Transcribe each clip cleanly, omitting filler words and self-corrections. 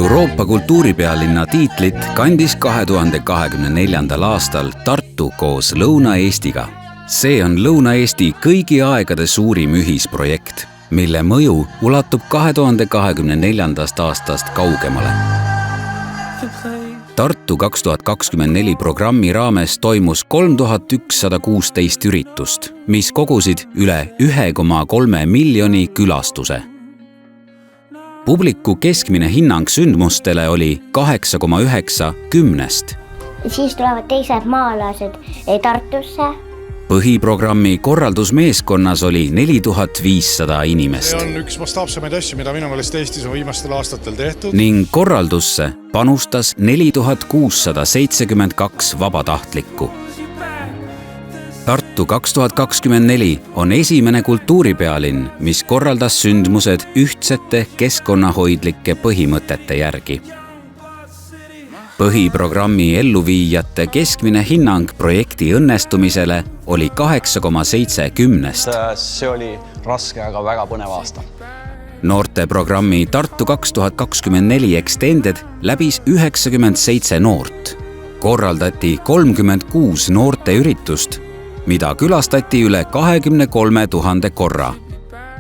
Euroopa kultuuripealinna tiitlit kandis 2024. aastal Tartu koos Lõuna-Eestiga. See on Lõuna-Eesti kõigi aegade suurim ühisprojekt, mille mõju ulatub 2024. aastast kaugemale. Tartu 2024 programmi raames toimus 3116 üritust, mis kogusid üle 1,3 miljoni külastuse. Publiku keskmine hinnang sündmustele oli 8,9 10. Siis tulevad teised maalased Tartusse. Põhiprogrammi korraldusmeeskonnas oli 4500 inimest. See on üks mastaapsemaid asju, mida minu meelest Eestis on viimastel aastatel tehtud. Ning korraldusse panustas 4672 vabatahtlikku. Tartu 2024 on esimene kultuuripealinn, mis korraldas sündmused ühtsete keskkonnahoidlike põhimõtete järgi. Põhiprogrammi elluviijate keskmine hinnang projekti õnnestumisele oli 8,7 10. See oli raske, aga väga põnev aasta. Noorteprogrammi Tartu 2024 Extended läbis 97 noort. Korraldati 36 noorteüritust, mida külastati üle 23 000 korra.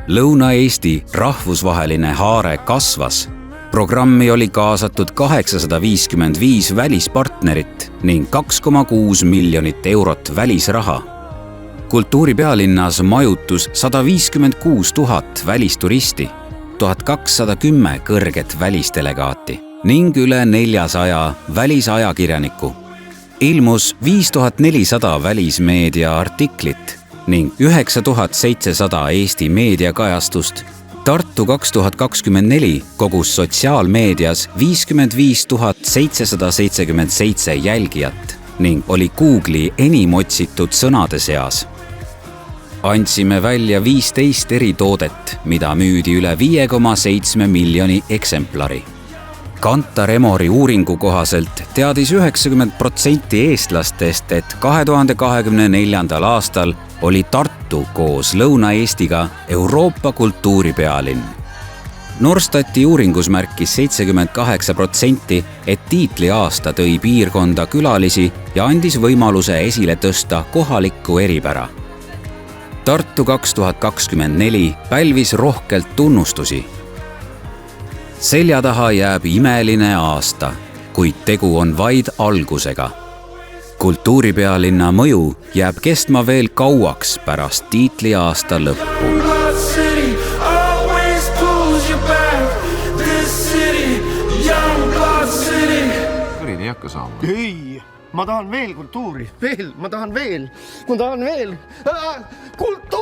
Lõuna-Eesti rahvusvaheline haare kasvas. Programmi oli kaasatud 855 välispartnerit ning 2,6 miljonit eurot välisraha. Kultuuripealinnas majutus 156 000 välisturisti, 1210 kõrget välisdelegaati ning üle 400 välisajakirjaniku. Ilmus 5400 välismeedia artiklit ning 9700 Eesti meediakajastust. Tartu 2024 kogus sotsiaalmeedias 55 777 jälgijat ning oli Google'i enim otsitud sõnade seas. Andsime välja 15 eri toodet, mida müüdi üle 5,7 miljoni eksemplari. Kantar Emori uuringu kohaselt teadis 90% eestlastest, et 2024. aastal oli Tartu koos Lõuna-Eestiga Euroopa kultuuripealinn. Norstati uuringus märkis 78%, et tiitliaasta tõi piirkonda külalisi ja andis võimaluse esile tõsta kohalikku eripära. Tartu 2024 pälvis rohkelt tunnustusi. Selja taha jääb imeline aasta, kuid tegu on vaid algusega. Kultuuripealinna mõju jääb kestma veel kauaks pärast tiitliaasta lõppu. Kõrini ei hakka saama. Ei, ma tahan veel kultuuri, ma tahan veel. Kultuuri!